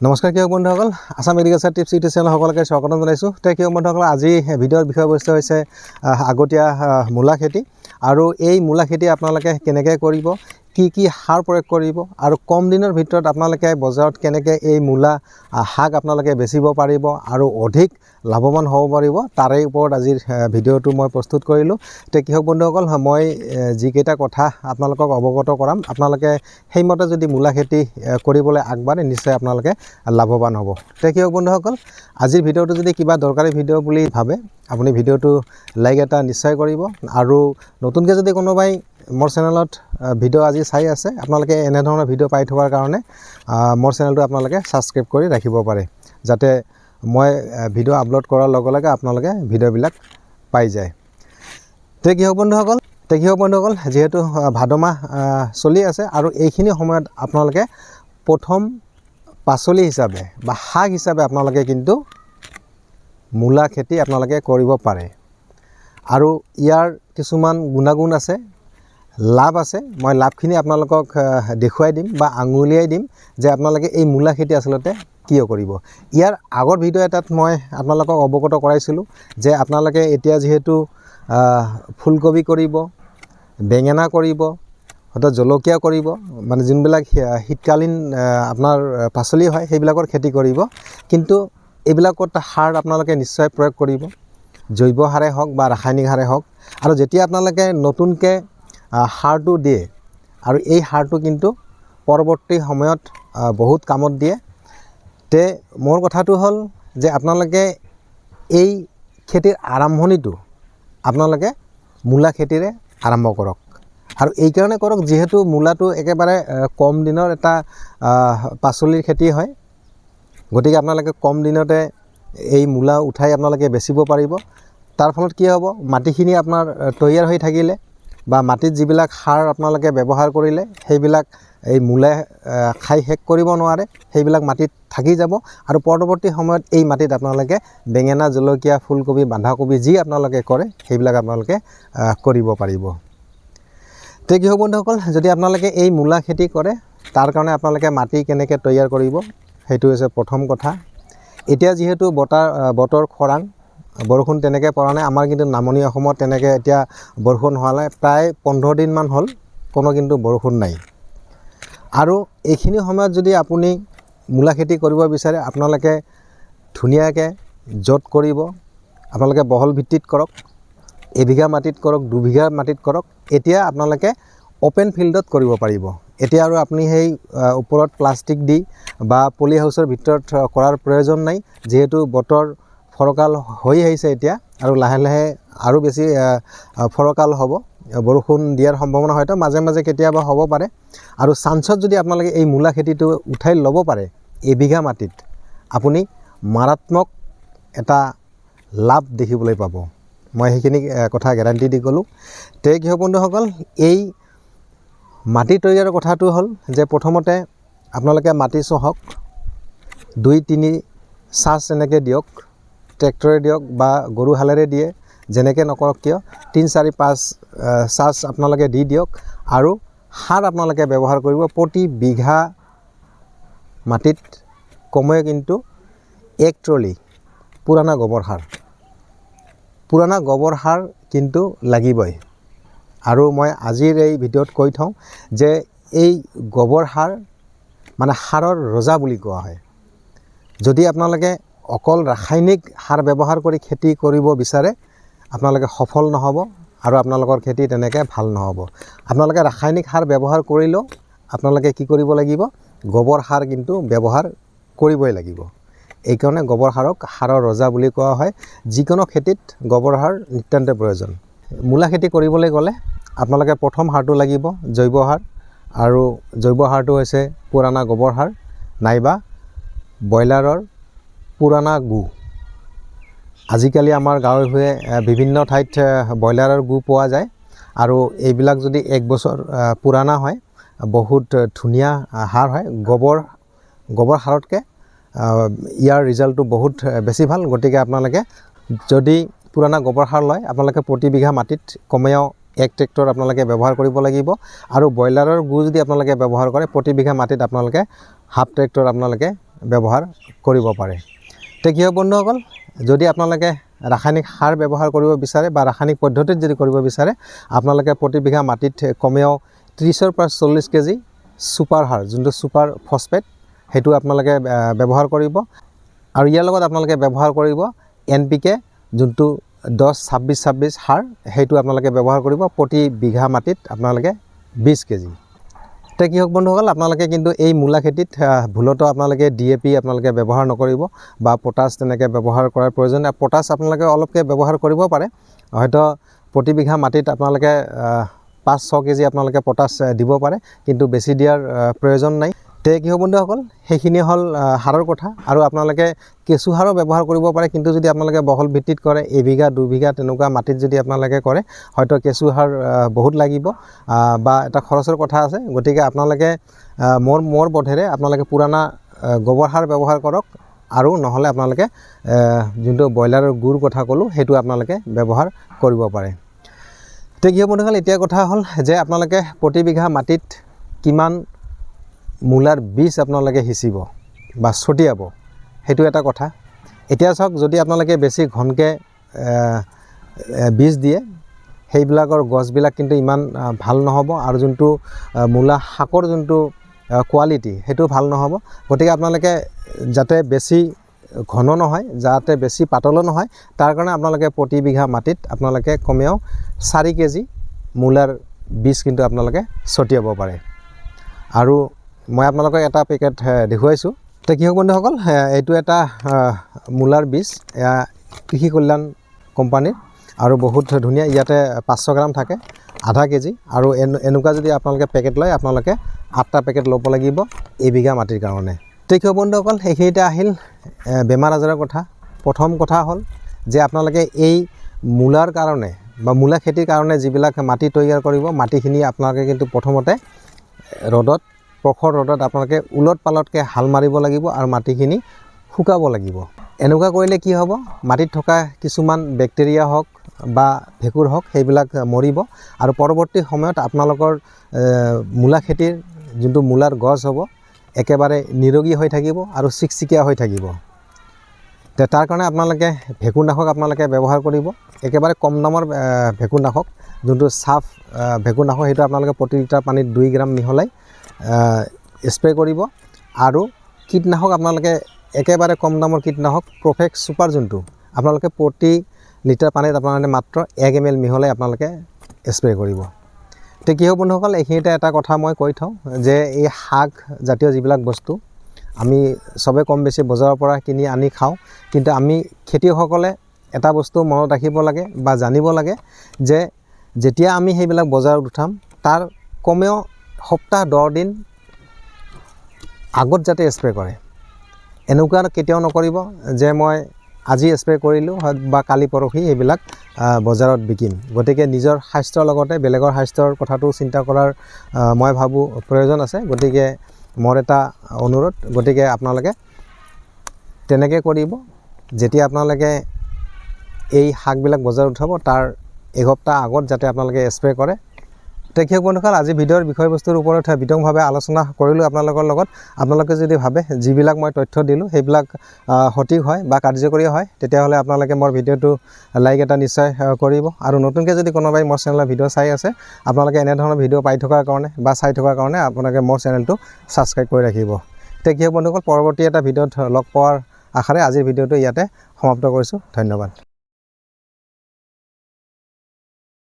নমস্কাৰ কৃষক বন্ধুসকল, Assam agriculture tips YouTube channel সকলোকে স্বাগতম জনাইছোঁ। কৃষক বন্ধুসকল, আজি ভিডিঅ'ৰ বিষয়বস্তু হৈছে আগতীয়া মূলা খেতি। আৰু এই মূলা খেতি আপোনালোকে কেনেকৈ কৰিব, কি সাৰ প্ৰয়োগ কৰিব আৰু কম দিনৰ ভিতৰত আপোনালোকে বজাৰত কেনেকৈ এই মূলা শাক আপোনালোকে বেচিব পাৰিব আৰু অধিক লাভৱান হ'ব পাৰিব, তাৰে ওপৰত আজিৰ ভিডিঅ'টো মই প্ৰস্তুত কৰিলোঁ। কৃষক বন্ধুসকল, মই যিকেইটা কথা আপোনালোকক অৱগত কৰাম, আপোনালোকে সেইমতে যদি মূলা খেতি কৰিবলৈ আগবাঢ়ে নিশ্চয় আপোনালোকে লাভৱান হ'ব। কৃষক বন্ধুসকল, আজিৰ ভিডিঅ'টো যদি কিবা দৰকাৰী ভিডিঅ' বুলি ভাবে, আপুনি ভিডিঅ'টো লাইক এটা নিশ্চয় কৰিব। আৰু নতুনকৈ যদি কোনোবাই মোৰ চেনেলত ভিডিঅ' আজি চাই আছে, আপোনালোকে এনেধৰণৰ ভিডিঅ' পাই থকাৰ কাৰণে মোৰ চেনেলটো আপোনালোকে ছাবস্ক্ৰাইব কৰি ৰাখিব পাৰে, যাতে মই ভিডিঅ' আপলোড কৰাৰ লগে লগে আপোনালোকে ভিডিঅ'বিলাক পাই যায়। কৃষক বন্ধুসকল, যিহেতু ভাদ মাহ চলি আছে আৰু এইখিনি সময়ত আপোনালোকে প্ৰথম পাচলি হিচাপে বা শাক হিচাপে আপোনালোকে কিন্তু মূলা খেতি আপোনালোকে কৰিব পাৰে। আৰু ইয়াৰ কিছুমান গুণাগুণ আছে, লাভ আছে। মই লাভখিনি আপোনালোকক দেখুৱাই দিম বা আঙুলিয়াই দিম যে আপোনালোকে এই মূলা খেতি আচলতে কিয় কৰিব। ইয়াৰ আগৰ ভিডিঅ' এটাত মই আপোনালোকক অৱগত কৰাইছিলোঁ যে আপোনালোকে এতিয়া যিহেতু ফুলকবি কৰিব, বেঙেনা কৰিব, হয়তো জলকীয়া কৰিব, মানে যোনবিলাক শীতকালীন আপোনাৰ পাচলি হয় সেইবিলাকৰ খেতি কৰিব। কিন্তু এইবিলাকত সাৰ আপোনালোকে নিশ্চয় প্ৰয়োগ কৰিব, জৈৱ সাৰে হওক বা ৰাসায়নিক সাৰে হওক। আৰু যেতিয়া আপোনালোকে নতুনকৈ সাৰটো দিয়ে, আৰু এই সাৰটো কিন্তু পৰৱৰ্তী সময়ত বহুত কামত দিয়ে। তে মোৰ কথাটো হ'ল যে আপোনালোকে এই খেতিৰ আৰম্ভণিটো আপোনালোকে মূলা খেতিৰে আৰম্ভ কৰক। আৰু এইকাৰণে কৰক যিহেতু মূলাটো একেবাৰে কম দিনৰ এটা পাচলিৰ খেতি হয়, গতিকে আপোনালোকে কম দিনতে এই মূলা উঠাই আপোনালোকে বেচিব পাৰিব। তাৰ ফলত কি হ'ব, মাটিখিনি আপোনাৰ তৈয়াৰ হৈ থাকিলে বা মাটিত যিবিলাক সাৰ আপোনালোকে ব্যৱহাৰ কৰিলে সেইবিলাক এই মূলাই খাই শেষ কৰিব নোৱাৰে, সেইবিলাক মাটিত থাকি যাব। আৰু পৰৱৰ্তী সময়ত এই মাটিত আপোনালোকে বেঙেনা, জলকীয়া, ফুলকবি, বন্ধাকবি যি আপোনালোকে কৰে সেইবিলাক আপোনালোকে কৰিব পাৰিব। কৃষক বন্ধুসকল, যদি আপোনালোকে এই মূলা খেতি কৰে, তাৰ কাৰণে আপোনালোকে মাটি কেনেকৈ তৈয়াৰ কৰিব সেইটো হৈছে প্ৰথম কথা। এতিয়া যিহেতু বতৰ খৰাং, বৰষুণ তেনেকৈ পৰা নাই। আমাৰ কিন্তু নামনি অসমত তেনেকৈ এতিয়া বৰষুণ হোৱা নাই, প্ৰায় 15 দিনমান হ'ল কোনো কিন্তু বৰষুণ নাই। আৰু এইখিনি সময়ত যদি আপুনি মূলা খেতি কৰিব বিচাৰে, আপোনালোকে ধুনীয়াকৈ য'ত কৰিব আপোনালোকে বহল ভিত্তিত কৰক, এবিঘা মাটিত কৰক, 2 বিঘা মাটিত কৰক। এতিয়া আপোনালোকে অ'পেন ফিল্ডত কৰিব পাৰিব। এতিয়া আৰু আপুনি সেই ওপৰত প্লাষ্টিক দি বা পলি হাউচৰ ভিতৰত কৰাৰ প্ৰয়োজন নাই, যিহেতু বতৰ ফৰকাল হৈ আহিছে এতিয়া, আৰু লাহে লাহে আৰু বেছি ফৰকাল হ'ব। বৰষুণ দিয়াৰ সম্ভাৱনা হয়তো মাজে মাজে কেতিয়াবা হ'ব পাৰে। আৰু চান্সত যদি আপোনালোকে এই মূলা খেতিটো উঠাই ল'ব পাৰে এবিঘা মাটিত, আপুনি মাৰাত্মক এটা লাভ দেখিবলৈ পাব। মই সেইখিনি কথা গেৰাণ্টি দি ক'লোঁ। কৃষক বন্ধুসকল, এই মাটি তৈয়াৰৰ কথাটো হ'ল যে প্ৰথমতে আপোনালোকে মাটি চহক, 2-3 চাচ এনেকৈ দিয়ক, ট্ৰেক্টৰে দিয়ক বা গৰু হালেৰে দিয়ে, যেনেকৈ নকৰক কিয় 3-4-5 চাচ আপোনালোকে দি দিয়ক। আৰু সাৰ আপোনালোকে ব্যৱহাৰ কৰিব প্ৰতি বিঘা মাটিত কমেও কিন্তু 1 ট্ৰলি পুৰণা গোবৰ সাৰ কিন্তু লাগিবই। আৰু মই আজিৰ এই ভিডিঅ'ত কৈ থওঁ যে এই গোবৰ সাৰ মানে সাৰৰ ৰজা বুলি কোৱা হয়। যদি আপোনালোকে অকল ৰাসায়নিক সাৰ ব্যৱহাৰ কৰি খেতি কৰিব বিচাৰে, আপোনালোকে সফল নহ'ব আৰু আপোনালোকৰ খেতি তেনেকৈ ভাল নহ'ব। আপোনালোকে ৰাসায়নিক সাৰ ব্যৱহাৰ কৰিলেও আপোনালোকে কি কৰিব লাগিব, গোবৰ সাৰ কিন্তু ব্যৱহাৰ কৰিবই লাগিব। এইকাৰণে গোবৰ সাৰক সাৰৰ ৰজা বুলি কোৱা হয়। যিকোনো খেতিত গোবৰ সাৰ নিতান্ত প্ৰয়োজন। মূলা খেতি কৰিবলৈ গ'লে আপোনালোকে প্ৰথম সাৰটো লাগিব জৈৱ সাৰ, আৰু জৈৱ সাৰটো হৈছে পুৰণা গোবৰ সাৰ নাইবা ব্ৰইলাৰৰ পুৰণা গু। আজিকালি আমাৰ গাঁৱে ভূঞে বিভিন্ন ঠাইত ব্ৰইলাৰৰ গু পোৱা যায়, আৰু এইবিলাক যদি 1 বছৰ পুৰণা হয় বহুত ধুনীয়া সাৰ হয়। গোবৰ সাৰতকৈ ইয়াৰ ৰিজাল্টটো বহুত বেছি ভাল। গতিকে আপোনালোকে যদি পুৰণা গোবৰ সাৰ লয়, আপোনালোকে প্ৰতি বিঘা মাটিত কমেও 1 ট্ৰেক্টৰ আপোনালোকে ব্যৱহাৰ কৰিব লাগিব। আৰু ব্ৰইলাৰৰ গু যদি আপোনালোকে ব্যৱহাৰ কৰে, প্ৰতি বিঘা মাটিত আপোনালোকে 1/2 ট্ৰেক্টৰ আপোনালোকে ব্যৱহাৰ কৰিব পাৰে। তে কি হ'ব বন্ধুসকল, যদি আপোনালোকে ৰাসায়নিক সাৰ ব্যৱহাৰ কৰিব বিচাৰে বা ৰাসায়নিক পদ্ধতিত যদি কৰিব বিচাৰে, আপোনালোকে প্ৰতি বিঘা মাটিত কমেও 30 পৰা 40 কেজি ছুপাৰ সাৰ, যোনটো ছুপাৰ ফছফেট, সেইটো আপোনালোকে ব্যৱহাৰ কৰিব। আৰু ইয়াৰ লগত আপোনালোকে ব্যৱহাৰ কৰিব NPK, যোনটো 10-26-26 সাৰ, সেইটো আপোনালোকে ব্যৱহাৰ কৰিব প্ৰতি বিঘা মাটিত আপোনালোকে 20 কেজি। তে কি হওক বন্ধুসকল, আপোনালোকে কিন্তু এই মূলা খেতিত ভুলতো আপোনালোকে DAP আপোনালোকে ব্যৱহাৰ নকৰিব বা পটাছ তেনেকৈ ব্যৱহাৰ কৰাৰ প্ৰয়োজন নাই। পটাছ আপোনালোকে অলপকৈ ব্যৱহাৰ কৰিব পাৰে, হয়তো প্ৰতি বিঘা মাটিত আপোনালোকে 5-6 কেজি আপোনালোকে পটাছ দিব পাৰে, কিন্তু বেছি দিয়াৰ প্ৰয়োজন নাই। তে কি হ'ব বন্ধুসকল, সেইখিনি হ'ল সাৰৰ কথা। আৰু আপোনালোকে কেঁচু সাৰো ব্যৱহাৰ কৰিব পাৰে, কিন্তু যদি আপোনালোকে বহল ভিত্তিত কৰে, এবিঘা 2 বিঘা তেনেকুৱা মাটিত যদি আপোনালোকে কৰে, হয়তো কেঁচু সাৰ বহুত লাগিব বা এটা খৰচৰ কথা আছে। গতিকে আপোনালোকে মোৰ বোধেৰে আপোনালোকে পুৰাণা গোবৰ সাৰ ব্যৱহাৰ কৰক, আৰু নহ'লে আপোনালোকে যোনটো ব্ৰইলাৰৰ গুৰ কথা ক'লোঁ, সেইটো আপোনালোকে ব্যৱহাৰ কৰিব পাৰে। তে কি হ'ব বন্ধুসকল, এতিয়া কথা হ'ল যে আপোনালোকে প্ৰতি বিঘা মাটিত কিমান মূলাৰ বীজ আপোনালোকে সিঁচিব বা ছটিয়াব, সেইটো এটা কথা। এতিয়া চাওক, যদি আপোনালোকে বেছি ঘনকৈ বীজ দিয়ে, সেইবিলাকৰ গছবিলাক কিন্তু ইমান ভাল নহ'ব, আৰু যোনটো মূলা শাকৰ যোনটো কোৱালিটি, সেইটো ভাল নহ'ব। গতিকে আপোনালোকে যাতে বেছি ঘন নহয়, যাতে বেছি পাতলো নহয়, তাৰ কাৰণে আপোনালোকে প্ৰতি বিঘা মাটিত আপোনালোকে কমেও 4 কেজি মূলাৰ বীজ কিন্তু আপোনালোকে ছটিয়াব পাৰে। আৰু মই আপোনালোকক এটা পেকেট দেখুৱাইছোঁ। তো কি হ'ব বন্ধুসকল, এইটো এটা মূলাৰ বীজ, এয়া কৃষি কল্যাণ কোম্পানীৰ, আৰু বহুত ধুনীয়া। ইয়াতে 500 গ্ৰাম থাকে, আধা কেজি। আৰু এনেকুৱা যদি আপোনালোকে পেকেট লয়, আপোনালোকে 8টা পেকেট ল'ব লাগিব এবিঘা মাটিৰ কাৰণে। তো কি হ'ব বন্ধুসকল, এইখিনিতে আহিল বেমাৰ আজাৰৰ কথা। প্ৰথম কথা হ'ল যে আপোনালোকে এই মূলাৰ কাৰণে বা মূলা খেতিৰ কাৰণে যিবিলাক মাটি তৈয়াৰ কৰিব, মাটিখিনি আপোনালোকে কিন্তু প্ৰথমতে ৰ'দত, প্ৰখৰ ৰ'দত আপোনালোকে উলট পালটকৈ হাল মাৰিব লাগিব, আৰু মাটিখিনি শুকাব লাগিব। এনেকুৱা কৰিলে কি হ'ব, মাটিত থকা কিছুমান বেক্টেৰিয়া হওক বা ভেঁকুৰ হওক, সেইবিলাক মৰিব, আৰু পৰৱৰ্তী সময়ত আপোনালোকৰ মূলা খেতিৰ যোনটো মূলাৰ গছ হ'ব, একেবাৰে নিৰোগী হৈ থাকিব আৰু চিকচিকীয়া হৈ থাকিব। তাৰ কাৰণে আপোনালোকে ভেঁকুৰনাশক আপোনালোকে ব্যৱহাৰ কৰিব, একেবাৰে কম দামৰ ভেঁকুৰনাশক, যোনটো চাফ ভেঁকুৰনাশক, সেইটো আপোনালোকে প্ৰতি লিটাৰ পানীত 2 গ্ৰাম মিহলাই স্প্ৰে কৰিব। আৰু কীটনাশক আপোনালোকে একেবাৰে কম দামৰ কীটনাশক প্ৰফেক্ট ছুপাৰ, যোনটো আপোনালোকে প্ৰতি লিটাৰ পানীত আপোনালোকে মাত্ৰ 1 ml মিহলাই আপোনালোকে স্প্ৰে কৰিব। তো কি হ'ব বন্ধুসকল, এইখিনিতে এটা কথা মই কৈ থওঁ যে এই শাক জাতীয় যিবিলাক বস্তু আমি চবে কম বেছি বজাৰৰ পৰা কিনি আনি খাওঁ, কিন্তু আমি খেতিয়কসকলে এটা বস্তু মনত ৰাখিব লাগে বা জানিব লাগে যে যেতিয়া আমি সেইবিলাক বজাৰত উঠাম, তাৰ কমেও সপ্তাহ 10 দিন আগত যাতে স্প্ৰে কৰে। এনেকুৱা কেতিয়াও নকৰিব যে মই আজি স্প্ৰে কৰিলোঁ বা কালি পৰহি এইবিলাক বজাৰত বিকিম। গতিকে নিজৰ স্বাস্থ্যৰ লগতে বেলেগৰ স্বাস্থ্যৰ কথাটো চিন্তা কৰাৰ মই ভাবোঁ প্ৰয়োজন আছে। গতিকে মোৰ এটা অনুৰোধ, গতিকে আপোনালোকে তেনেকৈ কৰিব। যেতিয়া আপোনালোকে এই শাকবিলাক বজাৰত উঠাব, তাৰ এসপ্তাহ আগত যাতে আপোনালোকে স্প্ৰে কৰে। দেখি বন্ধুসকল, আজি ভিডিঅ'ৰ বিষয়বস্তুৰ ওপৰত বিতংভাৱে আলোচনা কৰিলোঁ আপোনালোকৰ লগত। আপোনালোকে যদি ভাবে যিবিলাক মই তথ্য দিলোঁ সেইবিলাক সঠিক হয় বা কাৰ্যকৰী হয়, তেতিয়াহ'লে আপোনালোকে মোৰ ভিডিঅ'টো লাইক এটা নিশ্চয় কৰিব। আৰু নতুনকৈ যদি কোনোবাই মোৰ চেনেলৰ ভিডিঅ' চাই আছে, আপোনালোকে এনেধৰণৰ ভিডিঅ' পাই থকাৰ কাৰণে বা চাই থকাৰ কাৰণে আপোনালোকে মোৰ চেনেলটো ছাবস্ক্ৰাইব কৰি ৰাখিব। দেখি বন্ধুসকল, পৰৱৰ্তী এটা ভিডিঅ'ত লগ পোৱাৰ আশাৰে আজিৰ ভিডিঅ'টো ইয়াতে সমাপ্ত কৰিছোঁ। ধন্যবাদ।